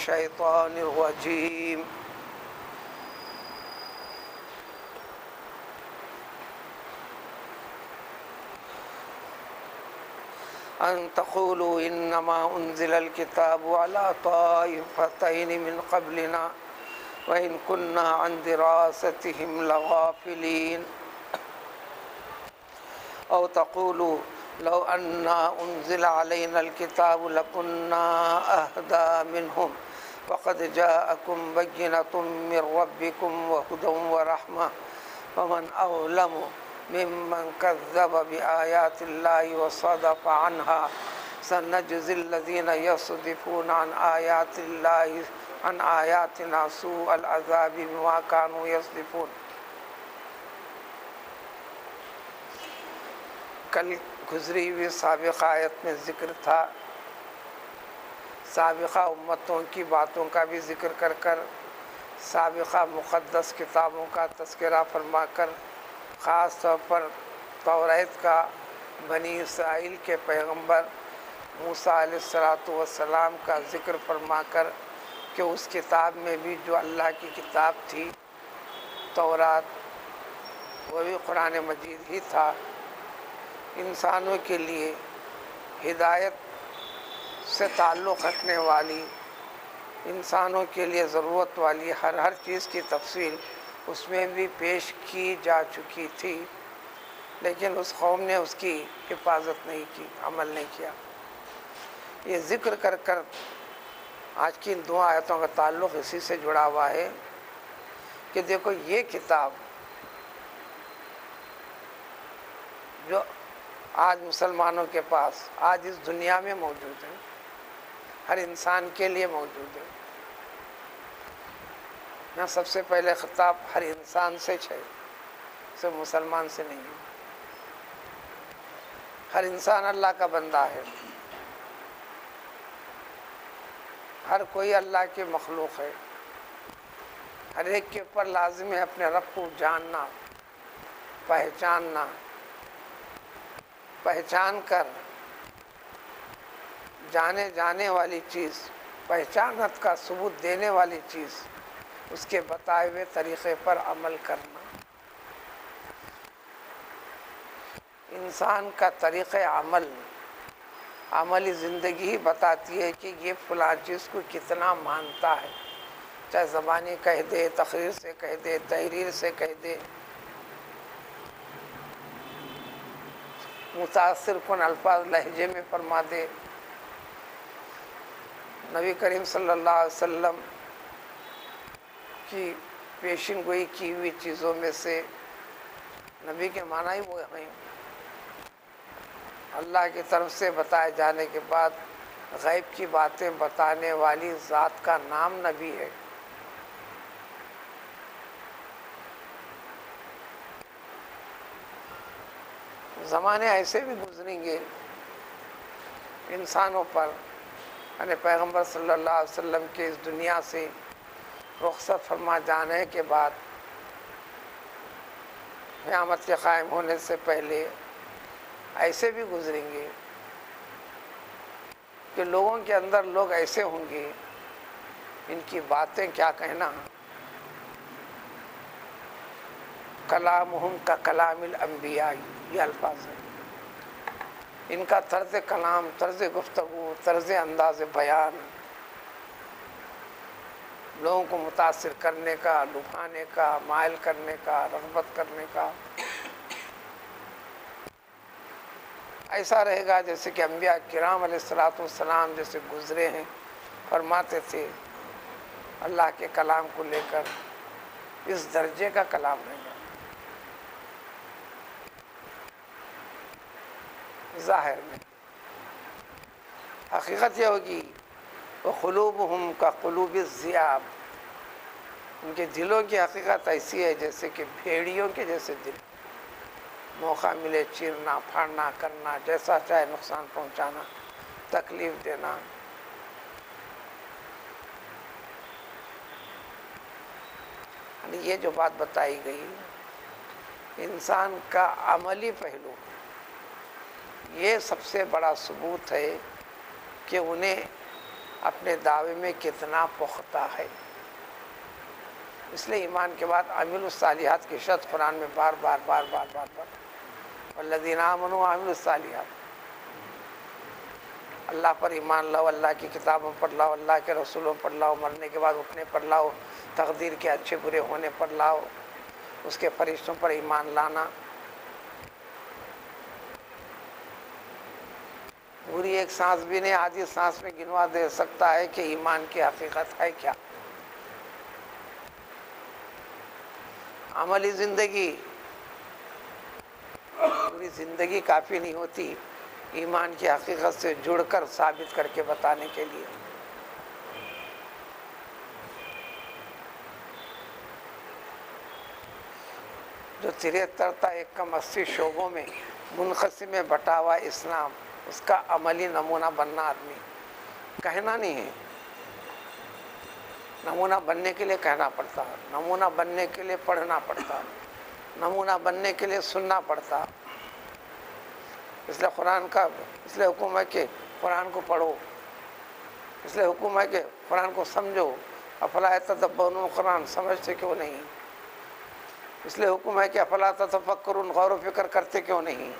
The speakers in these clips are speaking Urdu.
الشیطان الرجیم ان تقولوا انما انزل الكتاب على طائفتين من قبلنا وان كنا عن دراستهم لغافلين او تقولوا لو أنا أنزل علينا الكتاب لكنا أهدى منهم فقد جاءكم بينة من ربكم وهدى ورحمة فمن أظلم ممن كذب بآيات الله وصدف عنها سنجزي الذين يصدفون عن آيات الله عن آياتنا سوء العذاب بما كانوا يصدفون۔ کل گزری ہوئی سابقہ آیت میں ذکر تھا، سابقہ امتوں کی باتوں کا بھی ذکر کر کر سابقہ مقدس کتابوں کا تذکرہ فرما کر خاص طور پر توریت کا بنی اسرائیل کے پیغمبر موسیٰ علیہ السلام کا ذکر فرما کر کہ اس کتاب میں بھی جو اللہ کی کتاب تھی تورات وہ بھی قرآن مجید ہی تھا، انسانوں کے لیے ہدایت سے تعلق رکھنے والی، انسانوں کے لیے ضرورت والی ہر چیز کی تفصیل اس میں بھی پیش کی جا چکی تھی، لیکن اس قوم نے اس کی حفاظت نہیں کی، عمل نہیں کیا۔ یہ ذکر کر کر آج کی ان دو آیتوں کا تعلق اسی سے جڑا ہوا ہے کہ دیکھو یہ کتاب جو آج مسلمانوں کے پاس آج اس دنیا میں موجود ہے، ہر انسان کے لیے موجود ہے۔ یہاں سب سے پہلے خطاب ہر انسان سے ہے، صرف مسلمان سے نہیں ہے۔ ہر انسان اللہ کا بندہ ہے، ہر کوئی اللہ کی مخلوق ہے، ہر ایک کے اوپر لازم ہے اپنے رب کو جاننا، پہچاننا، پہچان کر جانے جانے والی چیز، پہچانت کا ثبوت دینے والی چیز، اس کے بتائے ہوئے طریقے پر عمل کرنا۔ انسان کا طریقہ عمل، عملی زندگی ہی بتاتی ہے کہ یہ فلاں چیز کو کتنا مانتا ہے، چاہے زبانی کہہ دے، تقریر سے کہہ دے، تحریر سے کہہ دے، متاثر کن الفاظ لہجے میں فرما دے۔ نبی کریم صلی اللہ علیہ وسلم کی پیشن گوئی کی ہوئی چیزوں میں سے نبی کے معنی ہی وہ ہیں، اللہ کی طرف سے بتائے جانے کے بعد غیب کی باتیں بتانے والی ذات کا نام نبی ہے۔ زمانے ایسے بھی گزریں گے انسانوں پر، یعنی پیغمبر صلی اللہ علیہ وسلم کے اس دنیا سے رخصت فرما جانے کے بعد، قیامت کے قائم ہونے سے پہلے ایسے بھی گزریں گے کہ لوگوں کے اندر لوگ ایسے ہوں گے، ان کی باتیں کیا کہنا، کلامہم کا کلام الانبیاء، یہ الفاظ ہیں۔ ان کا طرز کلام، طرز گفتگو، طرز انداز بیان لوگوں کو متاثر کرنے کا، لبھانے کا، مائل کرنے کا، رغبت کرنے کا ایسا رہے گا جیسے کہ انبیاء کرام علیہ السلام جیسے گزرے ہیں، فرماتے تھے اللہ کے کلام کو لے کر اس درجے کا کلام رہے گا۔ ظاہر میں حقیقت یہ ہوگی وَقُلُوبُهُمْ كَقُلُوبِ الذِّئَابِ، ان کے دلوں کی حقیقت ایسی ہے جیسے کہ بھیڑیوں کے جیسے دل، موقع ملے چیرنا، پھاڑنا، کرنا، جیسا چاہے نقصان پہنچانا، تکلیف دینا۔ یہ جو بات بتائی گئی انسان کا عملی پہلو، یہ سب سے بڑا ثبوت ہے کہ انہیں اپنے دعوے میں کتنا پختہ ہے. اس لیے ایمان کے بعد عامل الصالحات کی شرط قرآن میں بار بار بار بار بار بار والذین آمنوا وعملوا الصالحات. اللہ پر ایمان لاؤ، اللہ کی کتابوں پر لاؤ، اللہ کے رسولوں پر لاؤ، مرنے کے بعد اٹھنے پر لاؤ، تقدیر کے اچھے برے ہونے پر لاؤ، اس کے فرشتوں پر ایمان لانا. پوری ایک سانس بھی نہیں، آدھی سانس میں گنوا دے سکتا ہے کہ ایمان کی حقیقت ہے کیا. عملی زندگی، پوری زندگی کافی نہیں ہوتی ایمان کی حقیقت سے جڑ کر ثابت کر کے بتانے کے لیے. جو 73 تا 180 شعبوں میں منقسم بٹا ہوا اسلام، اس کا عملی نمونہ بننا آدمی کہنا نہیں ہے. نمونہ بننے کے لیے کہنا پڑتا، نمونہ بننے کے لیے پڑھنا پڑتا، نمونہ بننے کے لیے سننا پڑتا. اس لیے حکم ہے کہ قرآن کو پڑھو، اس لیے حکم ہے کہ قرآن کو سمجھو. افلا یتدبرون القرآن، سمجھتے کیوں نہیں؟ اس لیے حکم ہے کہ افلا تتفکرون، غور و فکر کرتے کیوں نہیں؟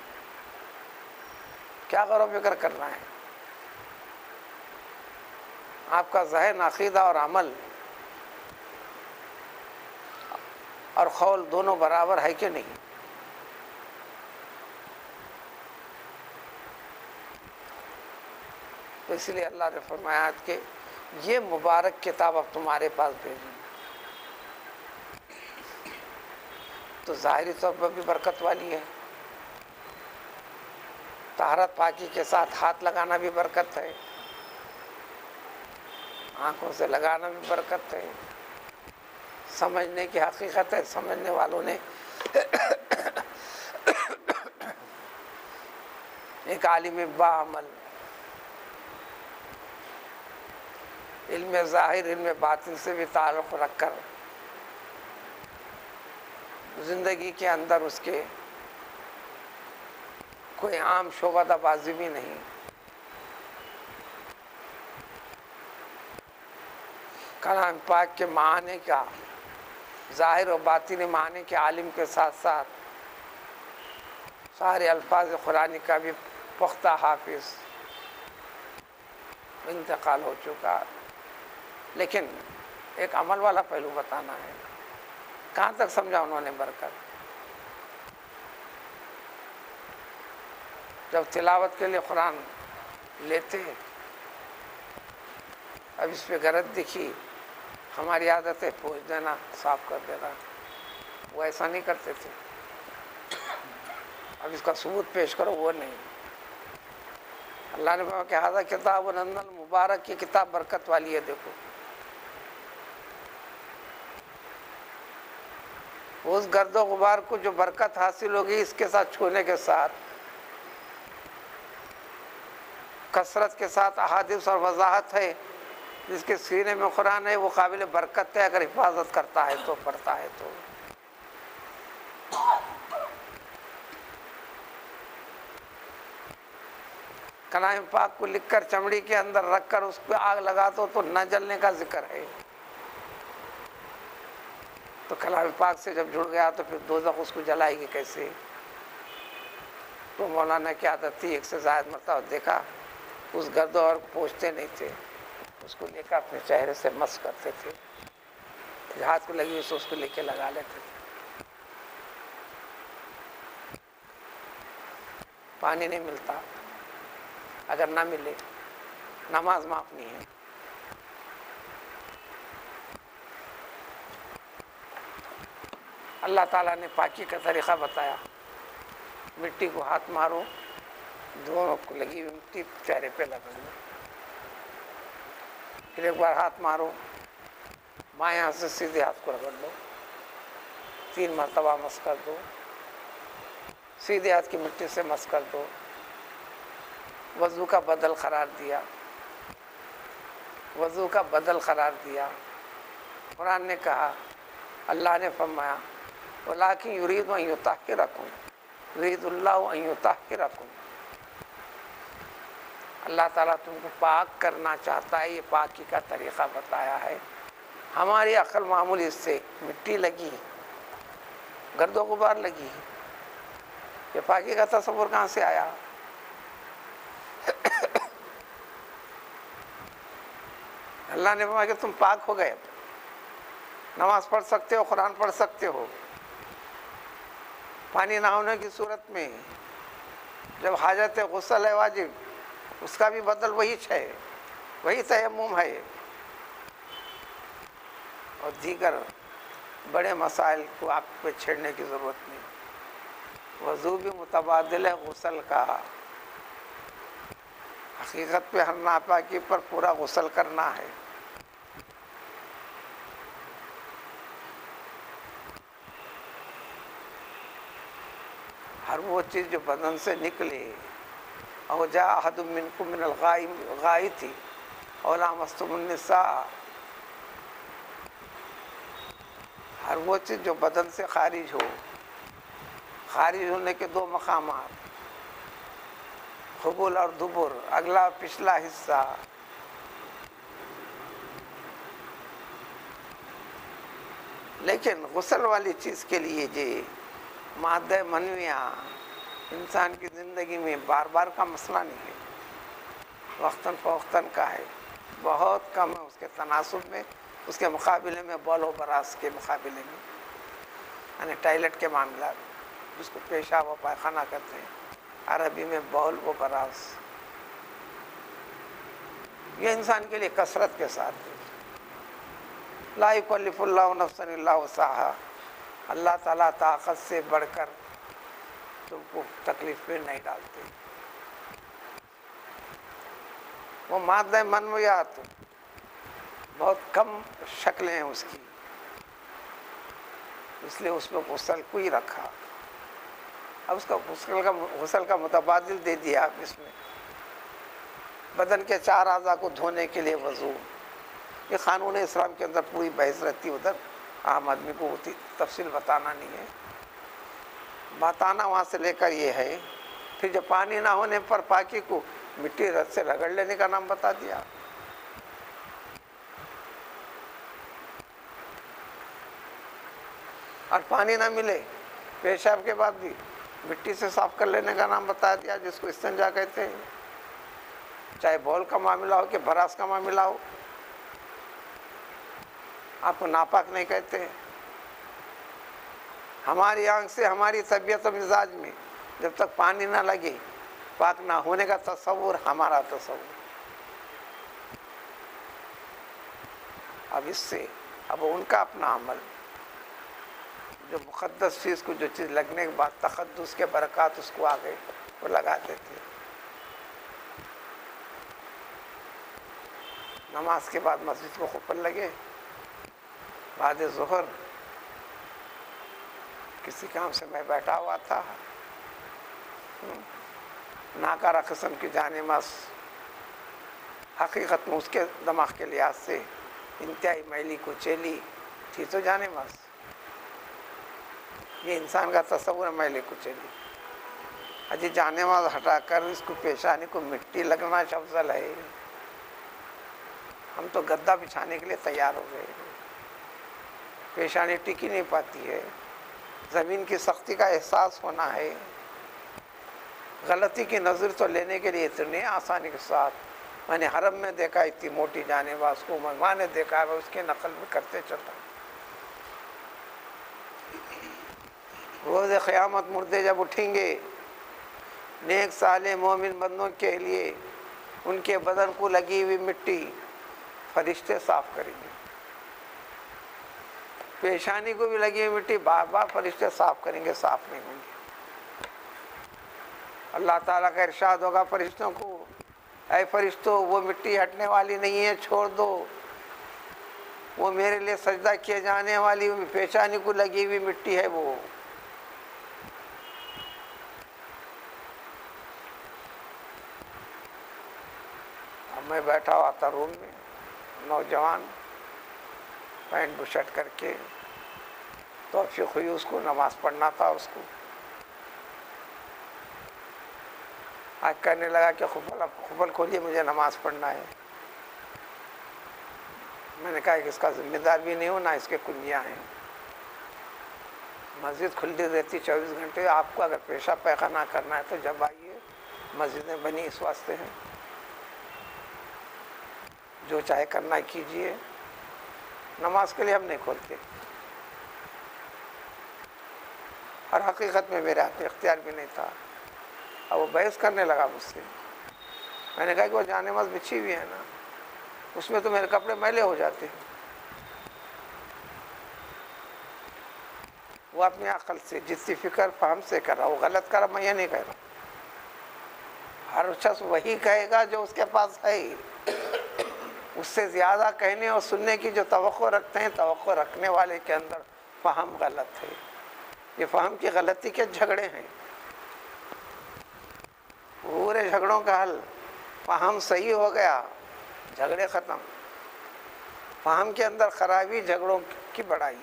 کیا غور و فکر کرنا ہے؟ آپ کا ذہن، عقیدہ اور عمل اور قول دونوں برابر ہے کہ نہیں؟ تو اس لیے اللہ نے فرمایا کہ یہ مبارک کتاب اب تمہارے پاس بھیجی تو ظاہری طور پر بھی برکت والی ہے. طہارت پاکی کے ساتھ ہاتھ لگانا بھی برکت ہے، آنکھوں سے لگانا بھی برکت ہے. سمجھنے کی حقیقت ہے، سمجھنے والوں نے ایک عالم باعمل، علم ظاہر علم باطن سے بھی تعلق رکھ کر زندگی کے اندر اس کے کوئی عام شعبہ بازی بھی نہیں. کلام پاک کے معنی کا، ظاہر و باطنی معنی کے عالم کے ساتھ ساتھ سارے الفاظ قرآنی کا بھی پختہ حافظ انتقال ہو چکا. لیکن ایک عمل والا پہلو بتانا ہے. کہاں تک سمجھا انہوں نے برکت؟ جب تلاوت کے لیے قرآن لیتے، اب اس پہ غرض دکھی، ہماری عادت ہے پوچھ دینا، صاف کر دینا. وہ ایسا نہیں کرتے تھے. اب اس کا ثبوت پیش کرو، وہ نہیں. اللہ نے کہا کہ ھذا کتاب انزلناہ مبارک، یہ کتاب برکت والی ہے. دیکھو اس گرد و غبار کو جو برکت حاصل ہوگی اس کے ساتھ چھونے کے ساتھ، کثرت کے ساتھ احادیث اور وضاحت ہے. جس کے سینے میں قرآن ہے وہ قابل برکت ہے اگر حفاظت کرتا ہے تو، پڑھتا ہے تو. کلام پاک کو لکھ کر چمڑی کے اندر رکھ کر اس پہ آگ لگا دو تو نہ جلنے کا ذکر ہے. تو کلام پاک سے جب جڑ گیا تو پھر دوزخ اس کو جلائے گی کیسے؟ تو مولانا کی عادت تھی، ایک سے زائد مرتبہ دیکھا اس گرد اور پوچھتے نہیں تھے، اس کو لے کر اپنے چہرے سے مس کرتے تھے. ہاتھ کو لگی اس کو لے کے لگا لیتے تھے. پانی نہیں ملتا، اگر نہ ملے نماز معاف نہیں ہے. اللہ تعالیٰ نے پاکی کا طریقہ بتایا. مٹی کو ہاتھ مارو، دونوں کو لگی ہوئی مٹی چہرے پہ لگا دو. پھر ایک بار ہاتھ مارو، بائیں ہاتھ سے سیدھے ہاتھ کو رگڑ دو، 3 مرتبہ مس کر دو. سیدھے ہاتھ کی مٹی سے مس کر دو. وضو کا بدل قرار دیا، وضو کا بدل قرار دیا. قرآن نے کہا، اللہ نے فرمایا وَلَٰكِن يُرِيدُ أَن يُطَهِّرَكُمْ، يُرِيدُ اللَّهُ أَن يُطَهِّرَكُمْ. اللہ تعالیٰ تم کو پاک کرنا چاہتا ہے، یہ پاکی کا طریقہ بتایا ہے۔ ہماری عقل معمولی اس سے مٹی لگی، گرد و غبار لگی، یہ پاکی کا تصور کہاں سے آیا؟ اللہ نے فرمایا کہ تم پاک ہو گئے، نماز پڑھ سکتے ہو، قرآن پڑھ سکتے ہو۔ پانی نہ ہونے کی صورت میں جب حاجت غسل ہے واجب، اس کا بھی بدل وہی ہے، وہی تیمم ہے۔ اور دیگر بڑے مسائل کو آپ پہ چھیڑنے کی ضرورت نہیں۔ وضو بھی متبادل ہے غسل کا، حقیقت پہ ہر ناپاکی پر پورا غسل کرنا ہے۔ ہر وہ چیز جو بدن سے نکلے، او جاء احد منکم من الغائط او لامستم النساء، ہر وہ چیز جو بدن سے خارج ہو، خارج ہونے کے دو مقامات، قبول اور دبر، اگلا اور پچھلا حصہ۔ لیکن غسل والی چیز کے لیے جی مادہ منویہ انسان کی زندگی میں بار بار کا مسئلہ نہیں ہے، وقتاً فوقتاً کا ہے، بہت کم ہے اس کے تناسب میں، اس کے مقابلے میں بول و براز کے مقابلے میں، یعنی ٹائلٹ کے معاملات جس کو پیشاب و پائخانہ کہتے ہیں، عربی میں بول و براز، یہ انسان کے لیے کثرت کے ساتھ ہے۔ لا یکلف اللہ نفسا الا وسعہا، اللہ تعالیٰ طاقت سے بڑھ کر تم کو تکلیف میں نہیں ڈالتے۔ وہ مادہ منویات بہت کم شکلیں ہیں اس کی، اس لیے اس میں غسل کو ہی رکھا۔ اب اس کا غسل کا متبادل دے دیا آپ اس میں، بدن کے 4 اعضاء کو دھونے کے لیے وضو۔ یہ قانون اسلام کے اندر پوری بحث رہتی، ادھر عام آدمی کو ہوتی تفصیل بتانا نہیں ہے، بتانا وہاں سے لے کر یہ ہے۔ پھر جب پانی نہ ہونے پر پاکی کو مٹی رت سے رگڑ لینے کا نام بتا دیا۔ اور پانی نہ ملے پیشاب کے بعد بھی مٹی سے صاف کر لینے کا نام بتا دیا، جس کو استنجا کہتے ہیں، چاہے بول کا معاملہ ہو کہ براز کا معاملہ ہو، آپ کو ناپاک نہیں کہتے۔ ہماری آنکھ سے ہماری طبیعت و مزاج میں جب تک پانی نہ لگے پاک نہ ہونے کا تصور ہمارا تصور۔ اب اس سے اب ان کا اپنا عمل، جو مقدس چیز کو جو چیز لگنے کے بعد تقدس کے برکات اس کو آگے وہ لگاتے تھے۔ نماز کے بعد مسجد کو قفل لگے، بعد ظہر کسی کام سے میں بیٹھا ہوا تھا، ناکارہ قسم کی جانماز، حقیقت میں اس کے دماغ کے لحاظ سے انتہائی میلی کچیلی تھی تو جانماز، یہ انسان کا تصور ہے میلی کچیلی۔ اجی جانماز ہٹا کر اس کو پیشانی کو مٹی لگنا افضل ہے، ہم تو گدا بچھانے کے لیے تیار ہو گئے، پیشانی ٹکی نہیں پاتی ہے، زمین کی سختی کا احساس ہونا ہے، غلطی کی نظر تو لینے کے لیے اتنی آسانی کے ساتھ، میں نے حرم میں دیکھا اتنی موٹی جانباز کو، میں نے دیکھا ہے اس کی نقل بھی کرتے چلتا۔ روز قیامت مردے جب اٹھیں گے، نیک صالح مومن بندوں کے لیے ان کے بدن کو لگی ہوئی مٹی فرشتے صاف کریں گے، پیشانی کو بھی لگی ہوئی مٹی بار بار فرشتے صاف کریں گے، صاف نہیں ہوں گے۔ اللہ تعالیٰ کا ارشاد ہوگا فرشتوں کو، اے فرشتوں وہ مٹی ہٹنے والی نہیں ہے، چھوڑ دو، وہ میرے لیے سجدہ کیے جانے والی پیشانی کو لگی ہوئی مٹی ہے وہ۔ اب میں بیٹھا ہوا تھا روم میں، نوجوان پینٹ بشرٹ کر کے، توفیق ہوئی اس کو نماز پڑھنا تھا، اس کو آج کہنے لگا کہ خفل کھولیے مجھے نماز پڑھنا ہے. میں نے کہا کہ اس کا ذمہ دار بھی نہیں ہوں نہ اس کے کنجیاں ہیں. مسجد کھلی رہتی 24 گھنٹے. آپ کو اگر پیشاب پیخانہ کرنا ہے تو جب آئیے. مسجدیں بنی اس واسطے ہیں. جو چاہے کرنا کیجیے. نماز کے لیے ہم نہیں کھولتے. اور حقیقت میں میرے ہاتھ میں اختیار بھی نہیں تھا. اب وہ بحث کرنے لگا مجھ سے. میں نے کہا کہ وہ جانے نماز بچھی ہوئی ہے نا, اس میں تو میرے کپڑے میلے ہو جاتے ہیں. وہ اپنی عقل سے جتنی فکر فہم سے کر رہا, وہ غلط کر رہا, میں یہ نہیں کہہ رہا. ہر شخص وہی کہے گا جو اس کے پاس ہے. اس سے زیادہ کہنے اور سننے کی جو توقع رکھتے ہیں, توقع رکھنے والے کے اندر فہم غلط ہے. یہ فہم کی غلطی کے جھگڑے ہیں. پورے جھگڑوں کا حل فہم صحیح ہو گیا, جھگڑے ختم. فہم کے اندر خرابی, جھگڑوں کی بڑائی.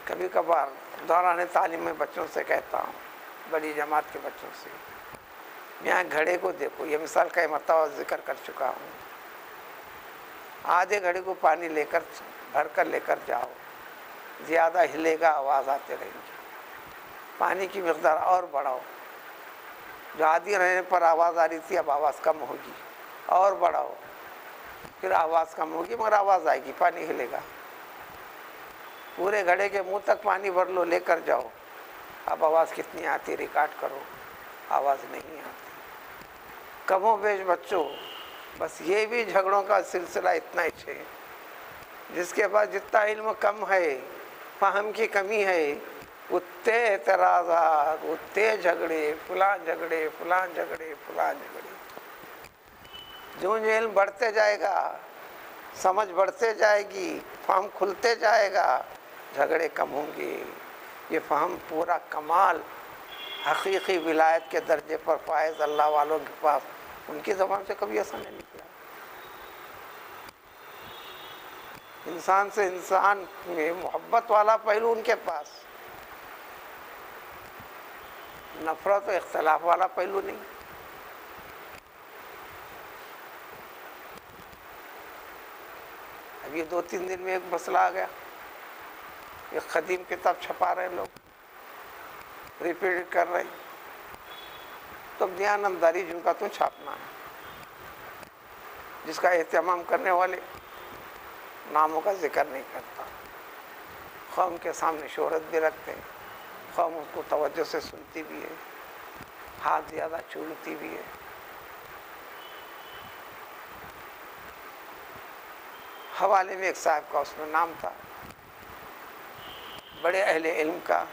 کبھی کبھار دوران تعلیم میں بچوں سے کہتا ہوں, بڑی جماعت کے بچوں سے, یہاں گھڑے کو دیکھو. یہ مثال کئی مرتبہ ذکر کر چکا ہوں. آدھے گھڑے کو پانی لے کر بھر کر لے کر جاؤ, زیادہ ہلے گا آواز آتے رہیں گی. پانی کی مقدار اور بڑھاؤ. جو آدھی رہنے پر آواز آ رہی تھی اب آواز کم ہوگی, اور بڑھاؤ. پھر آواز کم ہوگی مگر آواز آئے گی, پانی ہلے گا. پورے گھڑے کے منہ تک پانی بھر لو, لے کر جاؤ. اب آواز کتنی آتی ریکارڈ کرو, آواز نہیں آتی. کم و بیش بچوں, بس یہ بھی جھگڑوں کا سلسلہ اتنا ہی ہے. جس کے پاس جتنا علم کم ہے, فہم کی کمی ہے, اتنے اعتراضات, اتنے جھگڑے, فلان جھگڑے, فلان جھگڑے, فلان جھگڑے. جو علم بڑھتے جائے گا, سمجھ بڑھتے جائے گی, فہم کھلتے جائے گا, جھگڑے کم ہوں گے. یہ فہم پورا کمال حقیقی ولایت کے درجے پر فائز اللہ والوں کے پاس, ان کی زبان سے کبھی ایسا نہیں نکلا. انسان سے انسان میں محبت والا پہلو ان کے پاس, نفرت و اختلاف والا پہلو نہیں. اب یہ 2-3 دن میں ایک مسئلہ آ گیا. ایک قدیم کتاب چھپا رہے لوگ, ریپیٹ کر رہے. تو دیانتداری جن کا تو چھاپنا ہے, جس کا اہتمام کرنے والے ناموں کا ذکر نہیں کرتا. قوم کے سامنے شہرت بھی رکھتے ہیں, قوم اس کو توجہ سے سنتی بھی ہے, ہاتھ زیادہ چومتی بھی ہے. حوالے میں ایک صاحب کا اس میں نام تھا, بڑے اہل علم کا,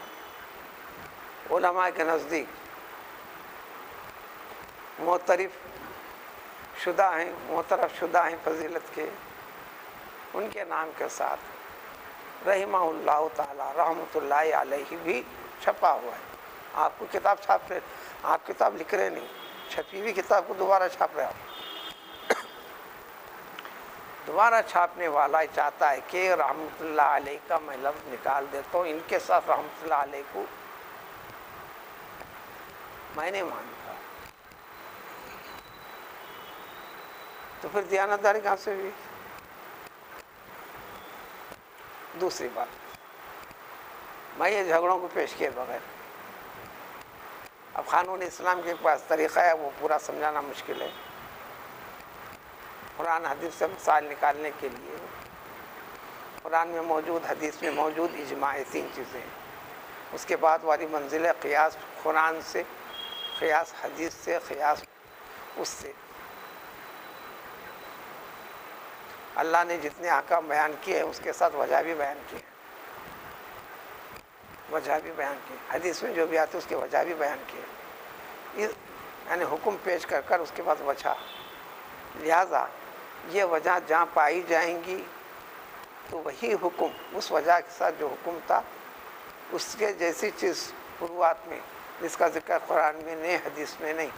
علماء کے نزدیک معترف شدہ ہیں, معترف شدہ ہیں فضیلت کے. ان کے نام کے ساتھ رحمہ اللہ تعالی رحمۃ اللہ علیہ بھی چھپا ہوا ہے. آپ کو کتاب چھاپ رہے, آپ کتاب لکھ رہے نہیں, چھپی ہوئی کتاب کو دوبارہ چھاپ رہے. آپ دوبارہ چھاپنے والا چاہتا ہے کہ رحمۃ اللہ علیہ کا میں لفظ نکال دیتا ہوں, ان کے ساتھ رحمۃ اللہ علیہ کو میں نہیں مانتا. تو پھر دیانتداری کہاں سے ہوئی؟ دوسری بات, میں یہ جھگڑوں کو پیش کیے بغیر, اب قانون اسلام کے پاس طریقہ ہے, وہ پورا سمجھانا مشکل ہے. قرآن حدیث سے مثال نکالنے کے لیے قرآن میں موجود, حدیث میں موجود اجماع, 3 چیزیں ہیں. اس کے بعد والی منزل ہے قیاس قرآن سے, قیاس حدیث سے, قیاس اس سے. اللہ نے جتنے احکام بیان کیے ہیں اس کے ساتھ وجہ بھی بیان کی ہے, وجہ بھی بیان کی. حدیث میں جو بھی آتے اس کی وجہ بھی بیان کی ہے, یعنی حکم پیش کر کر اس کے بعد وجہ. لہذا یہ وجہ جہاں پائی جائیں گی تو وہی حکم اس وجہ کے ساتھ جو حکم تھا اس کے جیسی چیز فروعات میں جس کا ذکر قرآن میں نہیں, حدیث میں نہیں,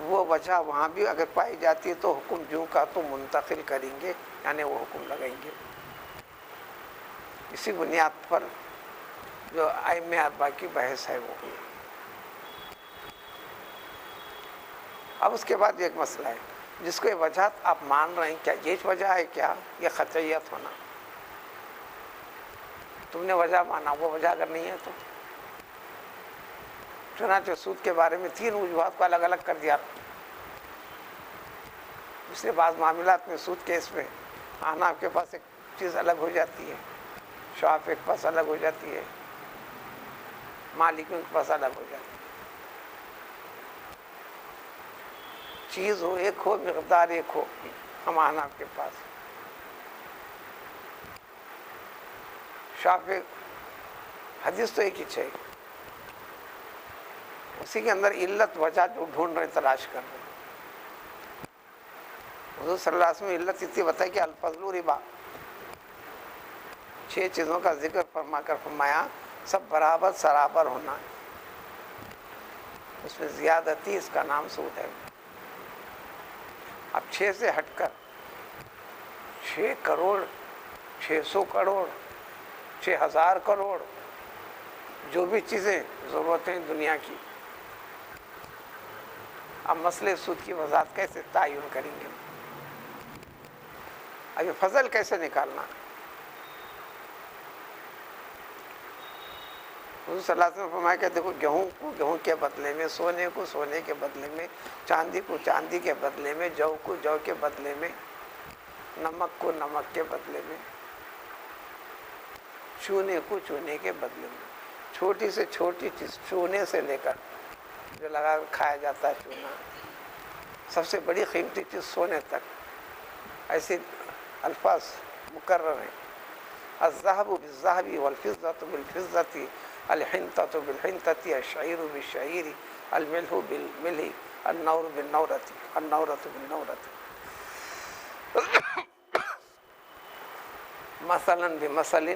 وہ وجہ وہاں بھی اگر پائی جاتی ہے تو حکم جو کا تو منتقل کریں گے, یعنی وہ حکم لگائیں گے. اسی بنیاد پر جو ائمہ اربعہ کی بحث ہے وہ. اب اس کے بعد ایک مسئلہ ہے جس کو یہ وجہ آپ مان رہے ہیں، کیا یہ وجہ ہے کیا یہ قطعیت ہونا؟ تم نے وجہ مانا، وہ وجہ اگر نہیں ہے تو چنانچہ سود کے بارے میں 3 وجوہات کو الگ الگ کر دیا. اس لیے بعض معاملات میں سود کیس میں احناف کے پاس ایک چیز الگ ہو جاتی ہے، شافعی کے پاس الگ ہو جاتی ہے، مالکیوں کے پاس الگ ہو جاتی ہے. چیز ہو ایک ہو، مقدار ایک ہو، ہم احناف کے پاس. شافعی حدیث تو ایک ہی ہے، اسی کے اندر علت وجہ جو ڈھونڈ رہے تلاش کر رہے. حضور صلی اللہ علیہ وسلم علت اتنی بتائی کہ الفضل ربا، 6 چیزوں کا ذکر فرما کر فرمایا سب برابر سرابر ہونا ہے، اس میں زیادتی اس کا نام سود ہے. اب 6 سے ہٹ کر 6 کروڑ 600 کروڑ 6000 کروڑ جو بھی چیزیں ضرورتیں دنیا کی، اب مسئلے سود کی وضاحت کیسے تعین کریں گے؟ اب یہ فضل کیسے نکالنا؟ حضور صلی اللہ علیہ وسلم نے فرمایا کہ دیکھو، گیہوں کو گیہوں کے بدلے میں، سونے کو سونے کے بدلے میں، چاندی کو چاندی کے بدلے میں، جو کو جو کے بدلے میں، نمک کو نمک کے بدلے میں، چونے کو چونے کے بدلے میں. چھوٹی سے چھوٹی چیز چونے سے لے کر جو لگا کر کھایا جاتا ہے چونا، سب سے بڑی قیمتی چیز سونے تک، ایسے الفاظ مکرر ہیں. الذهب بالذهب والفضة بالفضة الحنطة بالحنطة الشعير بالشعير الملح بالملح النور بالنورة النورة بالنورة مثلا بمثل،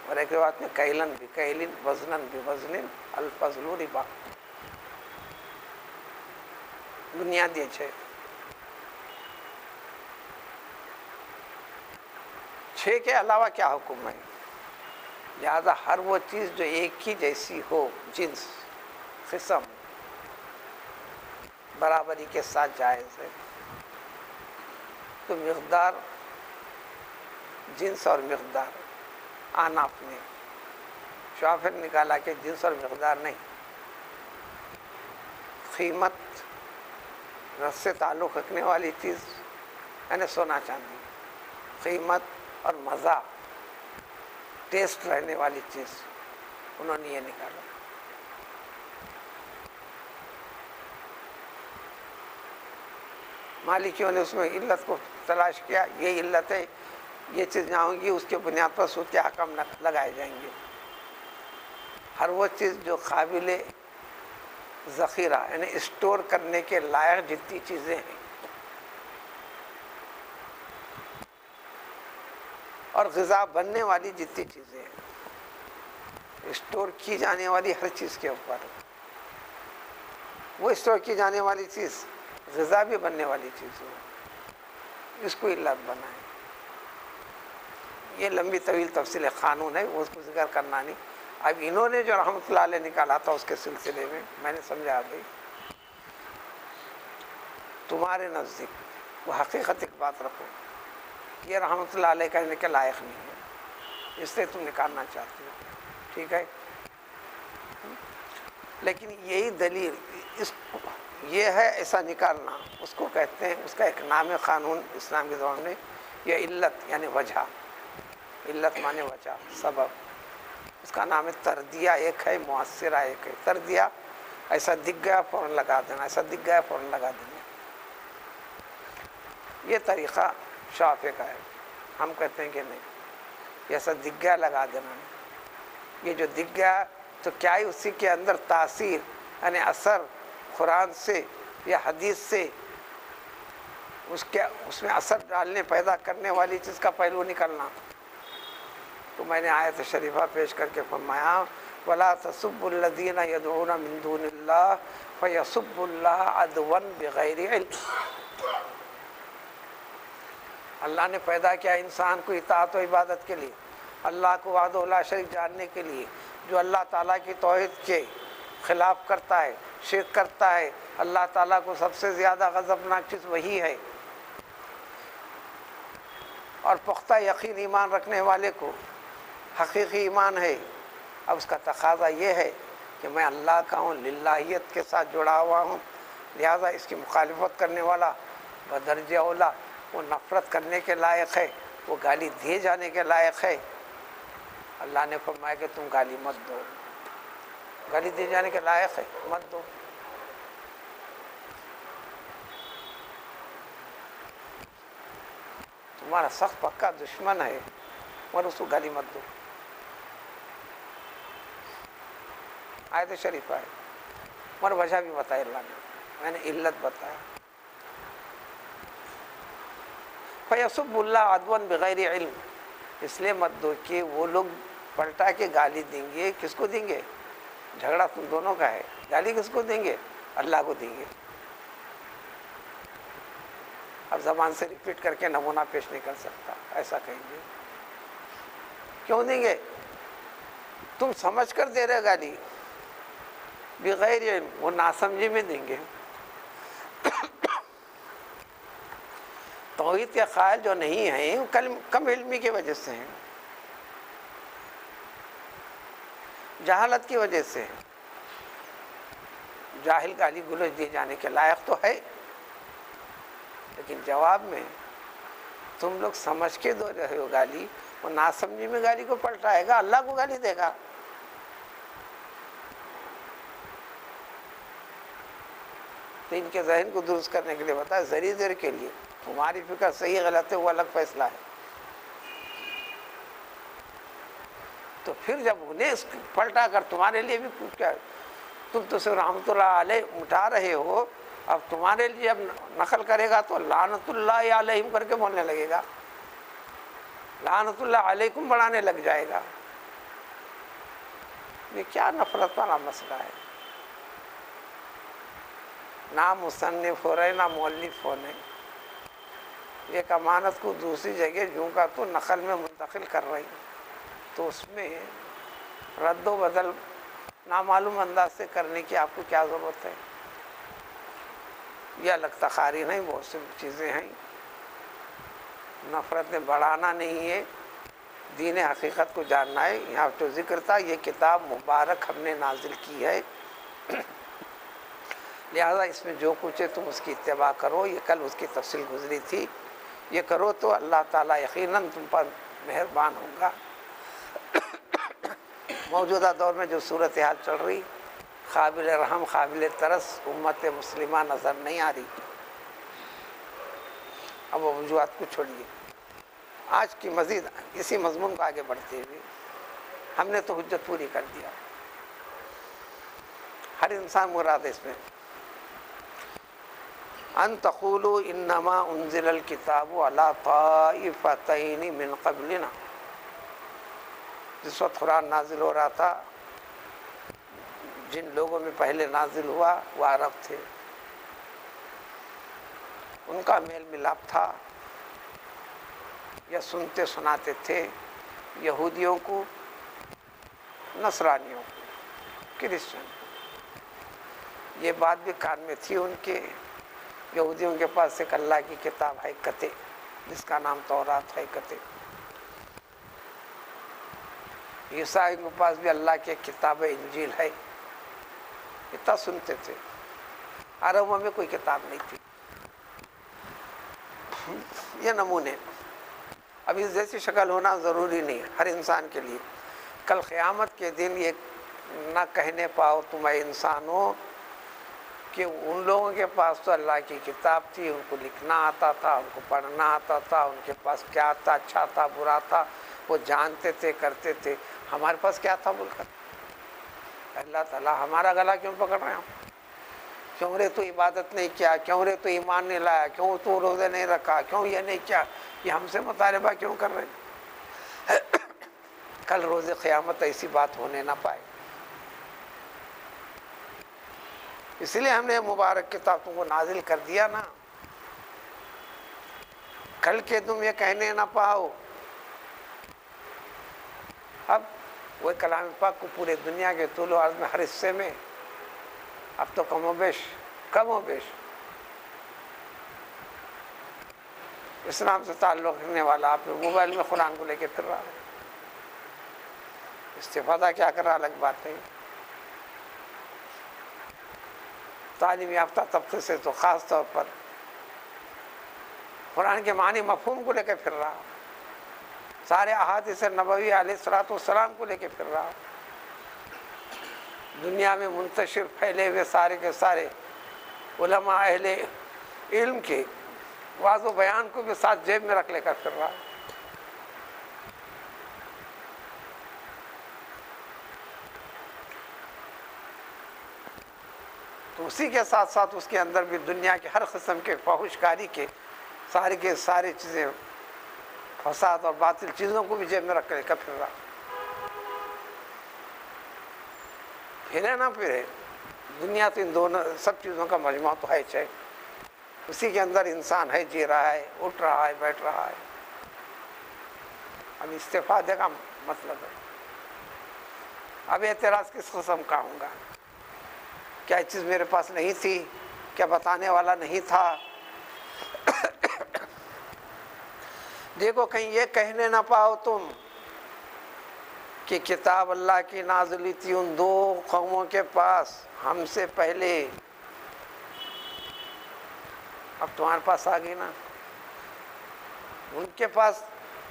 اور ایک روایت میں کیلن بکیلن وزنن بوزن الفضل ربا. بنیاد یہ ہے. 6 کے علاوہ کیا حکم ہے؟ لہذا ہر وہ چیز جو ایک ہی جیسی ہو، جنس قسم برابری کے ساتھ جائز ہے. تو مقدار، جنس اور مقدار، احناف نے، شافعی نے نکالا کہ جنس اور مقدار نہیں، قیمت رس سے تعلق رکھنے والی چیز یعنی سونا چاندی، قیمت اور مزہ ٹیسٹ رہنے والی چیز، انہوں نے یہ نکالا. مالکیوں نے اس میں علت کو تلاش کیا، یہ علت ہے، یہ چیز جہاں ہوگی اس کے بنیاد پر سود کے احکام لگائے جائیں گے. ہر وہ چیز جو قابل ذخیرہ یعنی اسٹور کرنے کے لائق جتنی چیزیں ہیں اور غذا بننے والی جتنی چیزیں ہیں، اسٹور کی جانے والی ہر چیز کے اوپر، وہ اسٹور کی جانے والی چیز غذا بھی بننے والی چیز ہو، اس کو علت بنائیں. یہ لمبی طویل تفصیل قانون ہے، وہ اس کو ذکر کرنا نہیں. اب انہوں نے جو رحمۃ اللہ علیہ نکالا تھا اس کے سلسلے میں نے سمجھا بھائی تمہارے نزدیک وہ حقیقت ایک بات رکھو، یہ رحمۃ اللہ علیہ کہنے کے لائق نہیں ہے، اس سے تم نکالنا چاہتے ہو، ٹھیک ہے. لیکن یہی دلیل یہ ہے ایسا نکالنا، اس کو کہتے ہیں، اس کا ایک نام قانون اسلام کے زبان میں، یہ علت یعنی وجہ، علت مانے وجہ، سبب، اس کا نام ہے تردیہ. ایک ہے مؤثرہ، ایک ہے تردیہ. ایسا دکھ گیا فوراً لگا دینا، ایسا دکھ گیا فوراً لگا دینا. یہ طریقہ شافعی کا ہے. ہم کہتے ہیں کہ نہیں، یہ ایسا دکھ گیا لگا دینا. یہ جو دکھ گیا تو کیا ہی اسی کے اندر تاثیر یعنی اثر قرآن سے یا حدیث سے اس میں اثر ڈالنے پیدا کرنے والی چیز کا پہلو نکلنا. تو میں نے آیت شریفہ پیش کر کے فرمایا وَلَا تَسُبُّوا الَّذِينَ يَدْعُونَ مِن دُونِ اللَّهِ فَيَسُبُّوا اللَّهَ عَدْوًا بِغَيْرِ عِلْمٍ. اللہ نے پیدا کیا انسان کو اطاعت و عبادت کے لیے، اللہ کو وحدہ لا شریک جاننے کے لیے، جو اللہ تعالیٰ کی توحید کے خلاف کرتا ہے، شرک کرتا ہے، اللہ تعالیٰ کو سب سے زیادہ غضبناک چیز وہی ہے۔ اور پختہ یقین ایمان رکھنے والے کو حقیقی ایمان ہے۔ اب اس کا تقاضا یہ ہے کہ میں اللہ کا ہوں، للہیت کے ساتھ جڑا ہوا ہوں، لہذا اس کی مخالفت کرنے والا بدرجہ اولا وہ نفرت کرنے کے لائق ہے، وہ گالی دیے جانے کے لائق ہے۔ اللہ نے فرمایا کہ تم گالی مت دو، گالی دیے جانے کے لائق ہے، مت دو۔ تمہارا سخت پکا دشمن ہے اور اس کو گالی مت دو۔ آیت شریف ہے، اور وجہ بھی بتائی اللہ نے، میں نے علت بتایا۔ فَيَسُبُّ اللَّهَ عَدْوًا بِغَيْرِ عِلْمٍ، اس لیے مت دو کہ وہ لوگ پلٹا کے گالی دیں گے۔ کس کو دیں گے؟ جھگڑا تم دونوں کا ہے، گالی کس کو دیں گے؟ اللہ کو دیں گے۔ اب زبان سے ریپیٹ کر کے نمونہ پیش نہیں کر سکتا، ایسا کہیں گے۔ کیوں دیں گے؟ تم سمجھ کر دے رہے گالی، بغیر علم، وہ ناسمجھی میں دیں گے۔ توحید کے قائل جو نہیں ہیں کم علمی کی وجہ سے ہیں، جہالت کی وجہ سے ہیں۔ جاہل گالی گلوچ دیے جانے کے لائق تو ہے، لیکن جواب میں تم لوگ سمجھ کے دو رہے ہو گالی، وہ ناسمجھی میں گالی کو پلٹائے گا، اللہ کو گالی دے گا۔ تو ان کے ذہن کو درست کرنے کے لیے بتایا، ذری دیر کے لیے تمہاری فکر صحیح غلط ہے وہ الگ فیصلہ ہے۔ تو پھر جب انہیں پلٹا کر تمہارے لیے بھی کیا، تم تو صرف رحمت اللہ علیہ مٹا رہے ہو، اب تمہارے لیے اب نقل کرے گا تو لعنت اللہ علیہم کر کے بولنے لگے گا، لعنت اللہ علیکم بڑھانے لگ جائے گا۔ یہ کیا نفرت والا مسئلہ ہے؟ نہ مصنف ہو رہے نہ مؤلف ہو رہے، ایک امانت کو دوسری جگہ جوں کا تو نقل میں منتقل کر رہی، تو اس میں رد و بدل نامعلوم انداز سے کرنے کی آپ کو کیا ضرورت ہے؟ یہ الگ تخاری نہیں، بہت سی چیزیں ہیں۔ نفرت میں بڑھانا نہیں ہے، دین حقیقت کو جاننا ہے۔ یہاں جو ذکر تھا، یہ کتاب مبارک ہم نے نازل کی ہے، لہذا اس میں جو کچھ ہے تم اس کی اتباع کرو۔ یہ کل اس کی تفصیل گزری تھی، یہ کرو تو اللہ تعالیٰ یقیناً تم پر مہربان ہوگا۔ موجودہ دور میں جو صورتحال چل رہی، قابل رحم قابل ترس امت مسلمہ نظر نہیں آ رہی۔ اب وہ وجوہات کو چھوڑیے، آج کی مزید اسی مضمون کو آگے بڑھتے ہوئے ہم نے تو حجت پوری کر دیا۔ ہر انسان مراد ہے اس میں، ان تقولوا انما انزل الکتاب علی طائفتین من قبلنا۔ جس وقت قرآن نازل ہو رہا تھا، جن لوگوں میں پہلے نازل ہوا وہ عرب تھے، ان کا میل ملاپ تھا، یا سنتے سناتے تھے یہودیوں کو، نصرانیوں کو، کرسچن۔ یہ بات بھی کان میں تھی ان کے، یہودیوں کے پاس ایک اللہ کی کتاب ہے کتے، جس کا نام تورات ہے کتے۔ عیسائی کے پاس بھی اللہ کی کتاب انجیل ہے، اتنا سنتے تھے۔ عربوں میں کوئی کتاب نہیں تھی۔ یہ نمونے، اب اس جیسی شکل ہونا ضروری نہیں ہے ہر انسان کے لیے۔ کل قیامت کے دن یہ نہ کہنے پاؤ تم اے انسانوں کہ ان لوگوں کے پاس تو اللہ کی کتاب تھی، ان کو لکھنا آتا تھا، ان کو پڑھنا آتا تھا، ان کے پاس کیا تھا، اچھا تھا برا تھا، وہ جانتے تھے کرتے تھے، ہمارے پاس کیا تھا بول کر اللہ تعالیٰ ہمارا گلا کیوں پکڑ رہے ہیں؟ کیوں رے تو عبادت نہیں کیا، کیوں رے تو ایمان نہیں لایا، کیوں تو روزے نہیں رکھا، کیوں یہ نہیں کیا، یہ ہم سے مطالبہ کیوں کر رہے ہیں؟ کل روز قیامت ایسی بات ہونے نہ پائے، اس لیے ہم نے مبارک کتاب تم کو نازل کر دیا نا، کل کے تم یہ کہنے نہ پاؤ۔ اب وہ کلام پاک کو پورے دنیا کے طول و عرض میں ہر حصے میں اب تو کم و بیش اسلام سے تعلق رکھنے والا آپ موبائل میں قرآن کو لے کے پھر رہا ہے. استفادہ کیا کر رہا الگ بات ہے. تعلیم یافتہ طبقے سے تو خاص طور پر قرآن کے معنی مفہوم کو لے کے پھر رہا، سارے احادیث نبوی علیہ الصلوۃ والسلام کو لے کے پھر رہا. دنیا میں منتشر پھیلے ہوئے سارے کے سارے علماء اہل علم کے واضح و بیان کو بھی ساتھ جیب میں رکھ لے کر پھر رہا. تو اسی کے ساتھ ساتھ اس کے اندر بھی دنیا کے ہر قسم کے فحش کاری کے ساری چیزیں، فساد اور باطل چیزوں کو بھی جیب میں رکھ کر پھر رہا. پھرے نہ پھرے، دنیا تو ان دونوں سب چیزوں کا مجموعہ تو ہے چاہے، اسی کے اندر انسان ہے، جی رہا ہے، اٹھ رہا ہے، بیٹھ رہا ہے. اب استفادے کا مطلب ہے. اب اعتراض کس قسم کا ہوں گا؟ کیا چیز میرے پاس نہیں تھی؟ کیا بتانے والا نہیں تھا؟ دیکھو کہیں یہ کہنے نہ پاؤ تم کہ کتاب اللہ کی نازلی تھی ان دو قوموں کے پاس ہم سے پہلے، اب تمہارے پاس آ گئی نا. ان کے پاس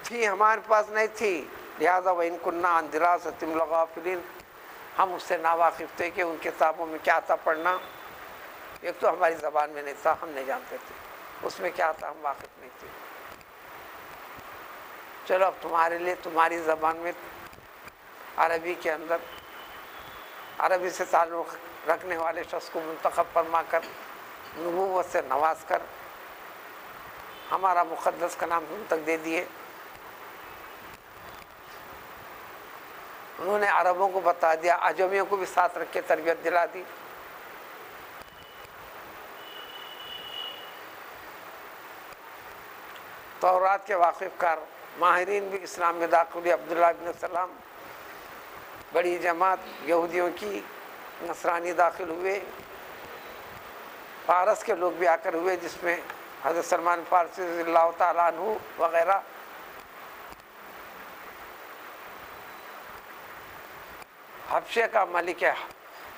تھی، ہمارے پاس نہیں تھی، لہذا وَإِن كُنَّا عَن دِرَاسَتِهِمْ لَغَافِلِينَ. ہم اس سے ناواقف تھے کہ ان کتابوں میں کیا تھا پڑھنا. ایک تو ہماری زبان میں نہیں تھا، ہم نہیں جانتے تھے اس میں کیا تھا، ہم واقف نہیں تھے. چلو اب تمہارے لیے تمہاری زبان میں عربی کے اندر عربی سے تعلق رکھنے والے شخص کو منتخب فرما کر نبوت سے نواز کر ہمارا مقدس کا نام ان تک دے دیے. انہوں نے عربوں کو بتا دیا، عجمیوں کو بھی ساتھ رکھ کے تربیت دلا دی. تورات کے واقف کار ماہرین بھی اسلام میں داخل ہوئے. عبداللہ بن سلام، بڑی جماعت یہودیوں کی نصرانی داخل ہوئے. فارس کے لوگ بھی آ کر ہوئے، جس میں حضرت سلمان فارسی رضی اللہ تعالیٰ عنہ وغیرہ. حبشے کا ملک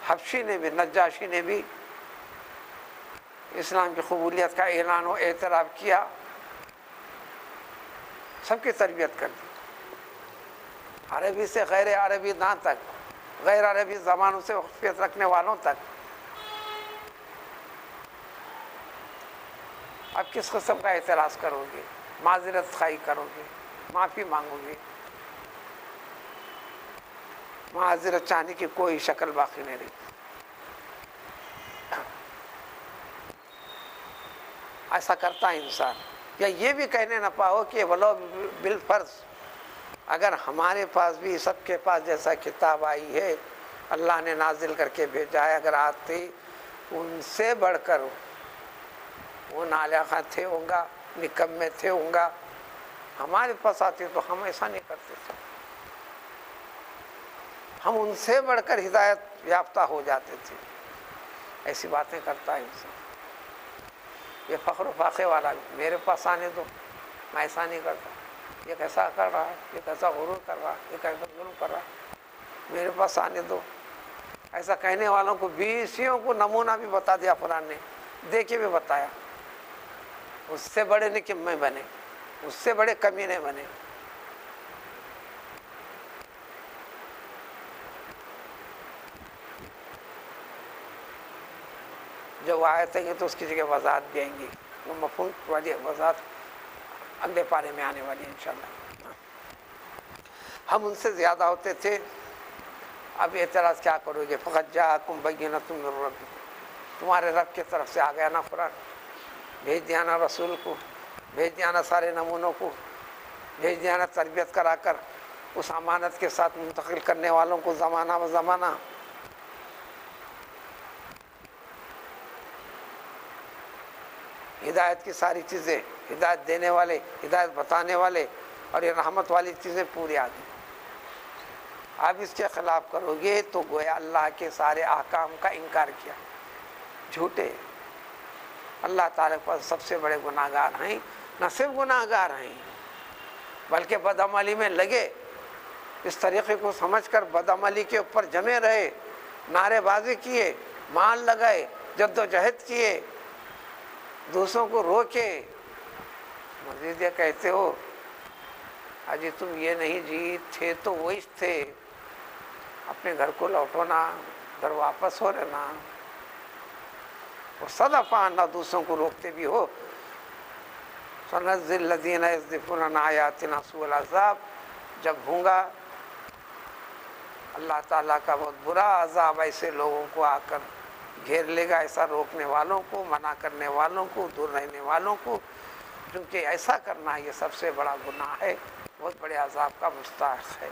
حبشی نے بھی، نجاشی نے بھی اسلام کی قبولیت کا اعلان و اعتراف کیا. سب کی تربیت کر دی، عربی سے غیر عربی داں تک، غیر عربی زبانوں سے واقفیت رکھنے والوں تک. اب کس قسم کا اعتراض کرو گے؟ معذرت خواہی کرو گے؟ معافی مانگو گے؟ معذرت چاہنے کی کوئی شکل باقی نہیں رہی. ایسا کرتا ہے انسان. یا یہ بھی کہنے نہ پاؤ کہ ولو بالفرض اگر ہمارے پاس بھی سب کے پاس جیسا کتاب آئی ہے، اللہ نے نازل کر کے بھیجا ہے، اگر آتے ان سے بڑھ کر وہ نالخواں تھے ہوں گا، نکمے تھے ہوں گا، ہمارے پاس آتے تو ہم ایسا نہیں کرتے تھے. ہم ان سے بڑھ کر ہدایت یافتہ ہو جاتے تھے. ایسی باتیں کرتا ہے انسان. یہ فخر و فاخر والا میرے پاس آنے دو، میں ایسا نہیں کرتا. یہ کیسا کر رہا ہے، یہ کیسا غرور کر رہا ہے، یہ کیسا ظلم کر رہا ہے، میرے پاس آنے دو. ایسا کہنے والوں کو بیسیوں کو نمونہ بھی بتا دیا قرآن نے، دے کے بھی بتایا. اس سے بڑے نکمے بنے، اس سے بڑے کمینے بنے. جب آیت آئیں گی تو اس کی جگہ وضاحت بھی آئیں گی، وہ مفہوم والی وضاحت اگلے پارے میں آنے والی ہے انشاءاللہ. ہم ان سے زیادہ ہوتے تھے. اب اعتراض کیا کرو گے؟ فقط جاءکم بینۃ من ربکم، تمہارے رب کی طرف سے آ گیا نا قرآن، بھیج دیا نا رسول کو، بھیج دیا نا سارے نمونوں کو، بھیج دیا نا تربیت کرا کر اس امانت کے ساتھ منتقل کرنے والوں کو زمانہ و زمانہ. ہدایت کی ساری چیزیں، ہدایت دینے والے، ہدایت بتانے والے اور یہ رحمت والی چیزیں پوری آ گئی. آپ اس کے خلاف کرو گے تو گویا اللہ کے سارے احکام کا انکار کیا، جھوٹے۔ اللہ تعالیٰ پر سب سے بڑے گناہ گار ہیں، نہ صرف گناہ گار ہیں بلکہ بدعملی میں لگے، اس طریقے کو سمجھ کر بدعملی کے اوپر جمے رہے، نعرے بازی کیے، مال لگائے، جد و جہد کیے، دوسروں کو روکے، مزید یہ کہتے ہو اجی تم یہ نہیں جی تھے تو وہی تھے، اپنے گھر کو لوٹو نا، گھر واپس ہو رہنا، اور صدفہ نہ دوسروں کو روکتے بھی ہو۔ سنزل الذین یصدفون عن آیاتنا سوء العذاب، جب ہوں گا اللہ تعالیٰ کا بہت برا عذاب ایسے لوگوں کو آ کر گھیر لے گا، ایسا روکنے والوں کو، منع کرنے والوں کو، دور رہنے والوں کو، کیونکہ ایسا کرنا یہ سب سے بڑا گناہ ہے، بہت بڑے عذاب کا مستحق ہے۔